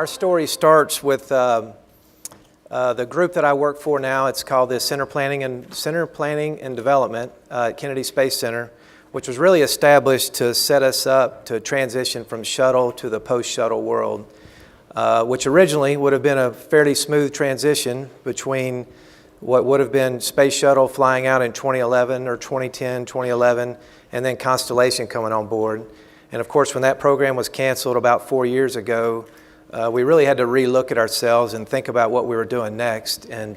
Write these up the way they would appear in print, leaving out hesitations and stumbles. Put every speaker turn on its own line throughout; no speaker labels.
Our story starts with the group that I work for now. It's called the Center Planning and Development at Kennedy Space Center, which was really established to set us up to transition from shuttle to the post-shuttle world, which originally would have been a fairly smooth transition between what would have been Space Shuttle flying out in 2011 or 2010, 2011, and then Constellation coming on board. And of course, when that program was canceled about 4 years ago, we really had to relook at ourselves and think about what we were doing next, and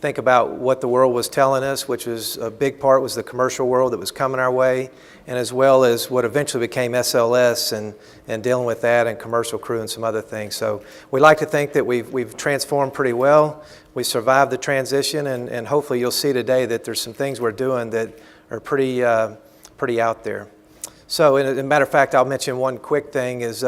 think about what the world was telling us, which was a big part was the commercial world that was coming our way, and as well as what eventually became SLS and dealing with that and commercial crew and some other things. So we like to think that we've transformed pretty well. We survived the transition, and hopefully you'll see today that there's some things we're doing that are pretty out there. So, as a matter of fact, I'll mention one quick thing is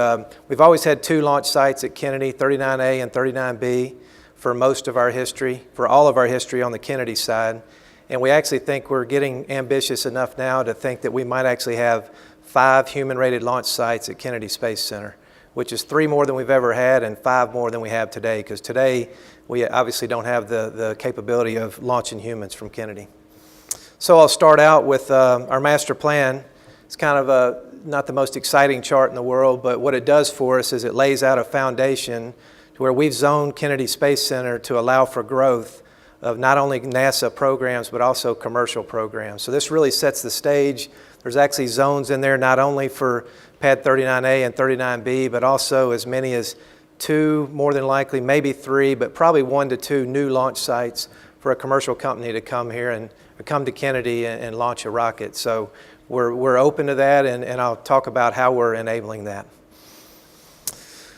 we've always had 2 launch sites at Kennedy, 39A and 39B, for most of our history, for all of our history on the Kennedy side. And we actually think we're getting ambitious enough now to think that we might actually have 5 human-rated launch sites at Kennedy Space Center, which is 3 more than we've ever had and 5 more than we have today, because today we obviously don't have the capability of launching humans from Kennedy. So I'll start out with our master plan. It's kind of not the most exciting chart in the world, but what it does for us is it lays out a foundation to where we've zoned Kennedy Space Center to allow for growth of not only NASA programs, but also commercial programs. So this really sets the stage. There's actually zones in there not only for Pad 39A and 39B, but also as many as 2, more than likely, maybe 3, but probably 1 to 2 new launch sites for a commercial company to come here and come to Kennedy and launch a rocket. So we're open to that, and I'll talk about how we're enabling that.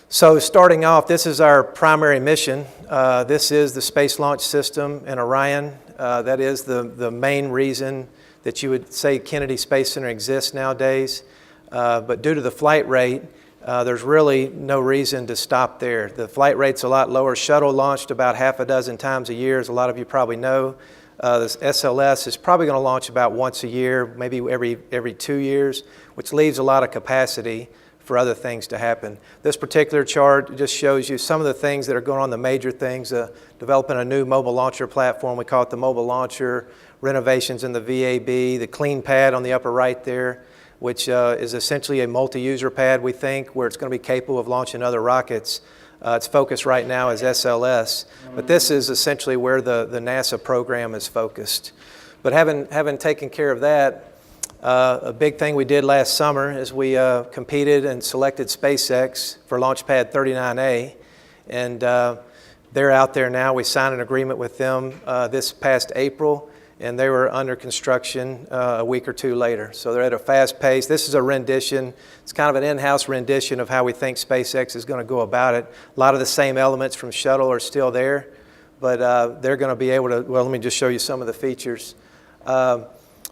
So starting off, this is our primary mission. This is the Space Launch System in Orion. That is the main reason that you would say Kennedy Space Center exists nowadays. But due to the flight rate, there's really no reason to stop there. The flight rate's a lot lower. Shuttle launched about 6 times a year, as a lot of you probably know. This SLS is probably going to launch about once a year, maybe every 2 years, which leaves a lot of capacity for other things to happen. This particular chart just shows you some of the things that are going on, the major things, developing a new mobile launcher platform. We call it the mobile launcher, renovations in the VAB, the clean pad on the upper right there, which is essentially a multi-user pad, we think, where it's going to be capable of launching other rockets. Its focus right now is SLS, but this is essentially where the NASA program is focused. But having taken care of that, a big thing we did last summer is we competed and selected SpaceX for Launch Pad 39A, and they're out there now. We signed an agreement with them this past April, and they were under construction a week or 2 later. So they're at a fast pace. This is a rendition. It's kind of an in-house rendition of how we think SpaceX is going to go about it. A lot of the same elements from Shuttle are still there, but they're going to be able to, well, let me just show you some of the features.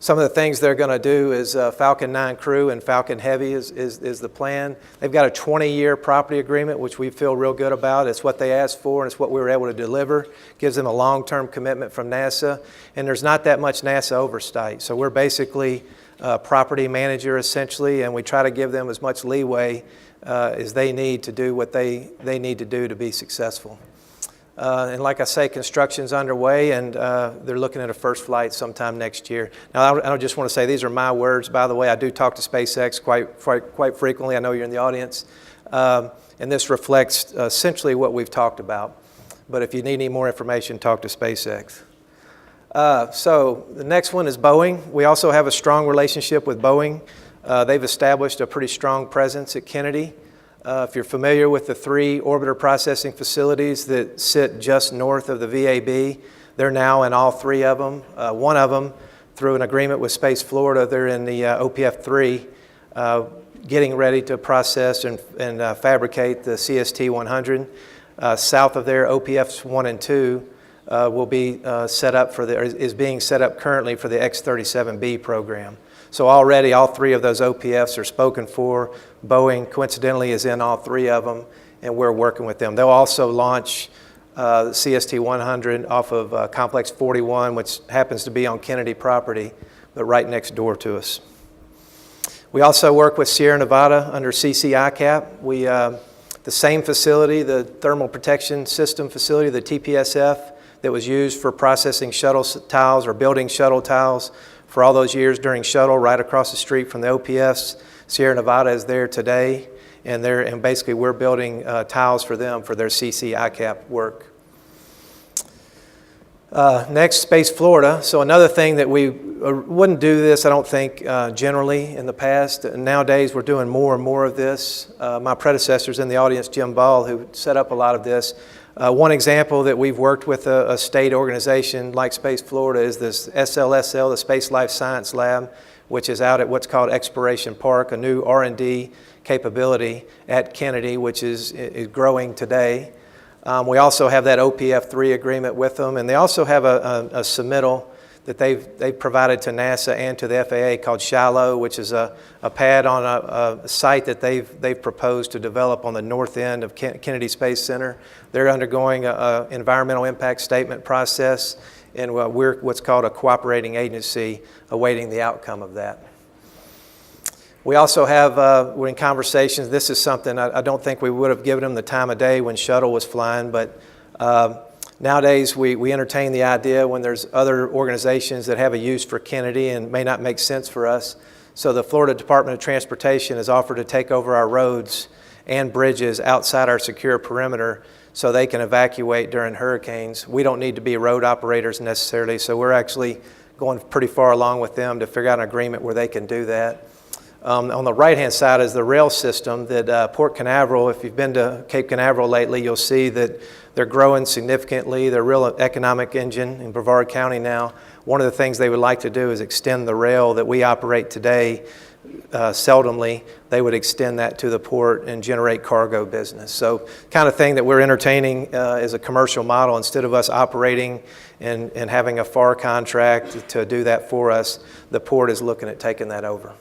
Some of the things they're going to do is Falcon 9 Crew and Falcon Heavy is the plan. They've got a 20-year property agreement, which we feel real good about. It's what they asked for, and it's what we were able to deliver. Gives them a long-term commitment from NASA, and there's not that much NASA oversight. So we're basically a property manager, essentially, and we try to give them as much leeway as they need to do what they need to do to be successful. And like I say, construction's underway, and they're looking at a first flight sometime next year. Now, I just want to say these are my words. By the way, I do talk to SpaceX quite frequently. I know you're in the audience. And this reflects essentially what we've talked about. But if you need any more information, talk to SpaceX. So the next one is Boeing. We also have a strong relationship with Boeing. They've established a pretty strong presence at Kennedy. If you're familiar with the 3 orbiter processing facilities that sit just north of the VAB, they're now in all 3 of them. One of them, through an agreement with Space Florida, they're in the OPF-3, getting ready to process and fabricate the CST-100. South of there, OPFs 1 and 2 will be set up is being set up currently for the X-37B program. So already all 3 of those OPFs are spoken for. Boeing, coincidentally, is in all 3 of them, and we're working with them. They'll also launch the CST-100 off of Complex 41, which happens to be on Kennedy property, but right next door to us. We also work with Sierra Nevada under CCICAP. We The same facility, the Thermal Protection System facility, the TPSF, that was used for processing shuttle tiles or building shuttle tiles for all those years during shuttle, right across the street from the OPS. Sierra Nevada is there today, and basically we're building tiles for them for their CC ICAP work. Next, Space Florida. So another thing that we wouldn't do this, I don't think, generally in the past. Nowadays, we're doing more and more of this. My predecessors in the audience, Jim Ball, who set up a lot of this. One example that we've worked with a state organization like Space Florida is this SLSL, the Space Life Science Lab, which is out at what's called Exploration Park, a new R&D capability at Kennedy, which is growing today. We also have that OPF3 agreement with them, and they also have a submittal that they've provided to NASA and to the FAA called Shallow, which is a pad on a site that they've proposed to develop on the north end of Kennedy Space Center. They're undergoing an environmental impact statement process, and we're what's called a cooperating agency awaiting the outcome of that. We also have, we're in conversations, this is something I don't think we would have given them the time of day when Shuttle was flying, but nowadays we entertain the idea when there's other organizations that have a use for Kennedy and may not make sense for us. So the Florida Department of Transportation has offered to take over our roads and bridges outside our secure perimeter so they can evacuate during hurricanes. We don't need to be road operators necessarily, so we're actually going pretty far along with them to figure out an agreement where they can do that. On the right-hand side is the rail system that Port Canaveral, if you've been to Cape Canaveral lately, you'll see that they're growing significantly. They're a real economic engine in Brevard County now. One of the things they would like to do is extend the rail that we operate today. Seldomly, they would extend that to the port and generate cargo business. So kind of thing that we're entertaining is a commercial model. Instead of us operating and having a FAR contract to do that for us, the port is looking at taking that over.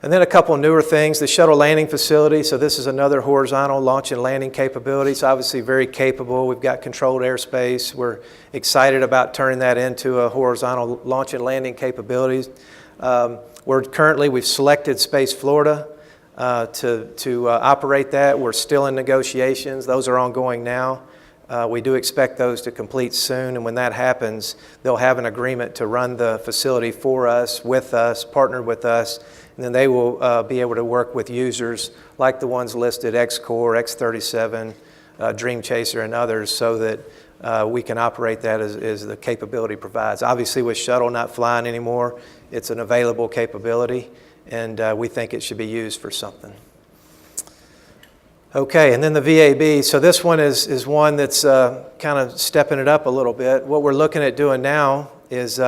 And then a couple of newer things, the shuttle landing facility. So this is another horizontal launch and landing capability. It's obviously very capable. We've got controlled airspace. We're excited about turning that into a horizontal launch and landing capabilities. We've selected Space Florida to operate that. We're still in negotiations. Those are ongoing now. We do expect those to complete soon, and when that happens, they'll have an agreement to run the facility for us, with us, partnered with us, and then they will be able to work with users like the ones listed, X-Core, X-37, Dream Chaser, and others, so that we can operate that as the capability provides. Obviously, with Shuttle not flying anymore, it's an available capability, and we think it should be used for something. Okay, and then the VAB. So this one is one that's kind of stepping it up a little bit. What we're looking at doing now is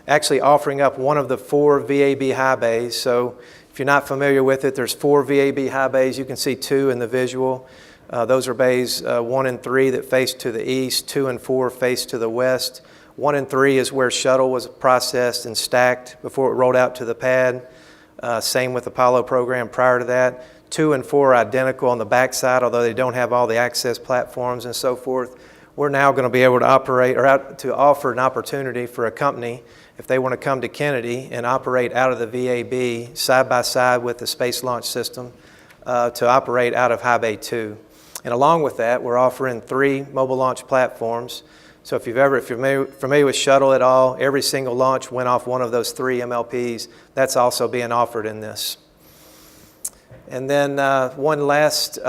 actually offering up one of the 4 VAB high bays. So if you're not familiar with it, there's 4 VAB high bays. You can see 2 in the visual. Those are bays 1 and 3 that face to the east, 2 and 4 face to the west. 1 and 3 is where Shuttle was processed and stacked before it rolled out to the pad. Same with the Apollo program prior to that. 2 and 4 are identical on the backside, although they don't have all the access platforms and so forth. We're now going to be able to operate or to offer an opportunity for a company, if they want to come to Kennedy and operate out of the VAB side by side with the Space Launch System, to operate out of High Bay 2. And along with that, we're offering 3 mobile launch platforms. So if you're familiar with Shuttle at all, every single launch went off one of those 3 MLPs. That's also being offered in this. And then one last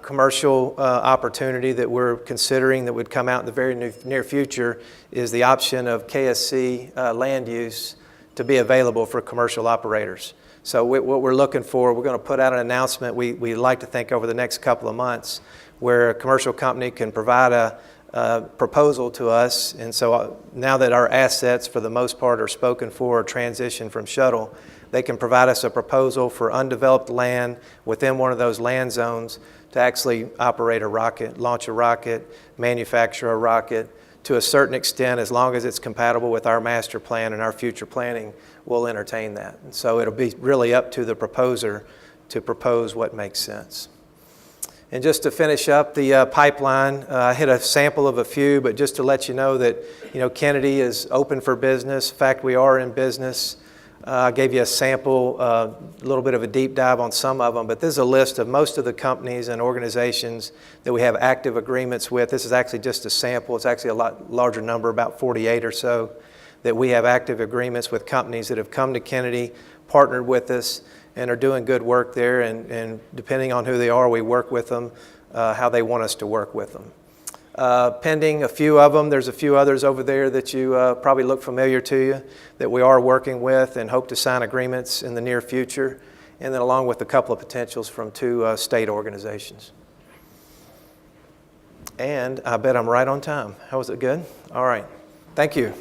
commercial opportunity that we're considering that would come out in the very near future is the option of KSC land use to be available for commercial operators. So what we're looking for, we're going to put out an announcement we'd like to think over the next couple of months where a commercial company can provide a proposal to us. And so now that our assets for the most part are spoken for or transitioned from Shuttle, they can provide us a proposal for undeveloped land within one of those land zones to actually operate a rocket, launch a rocket, manufacture a rocket. To a certain extent, as long as it's compatible with our master plan and our future planning, we'll entertain that. And so it'll be really up to the proposer to propose what makes sense. And just to finish up the pipeline, I hit a sample of a few, but just to let you know that Kennedy is open for business. In fact, we are in business. I gave you a sample, a little bit of a deep dive on some of them, but this is a list of most of the companies and organizations that we have active agreements with. This is actually just a sample. It's actually a lot larger number, about 48 or so, that we have active agreements with companies that have come to Kennedy, partnered with us, and are doing good work there. And depending on who they are, we work with them, how they want us to work with them. Pending a few of them, there's a few others over there that you probably look familiar to you that we are working with and hope to sign agreements in the near future, and then along with a couple of potentials from 2 state organizations. And I bet I'm right on time. How was it? Good? All right. Thank you.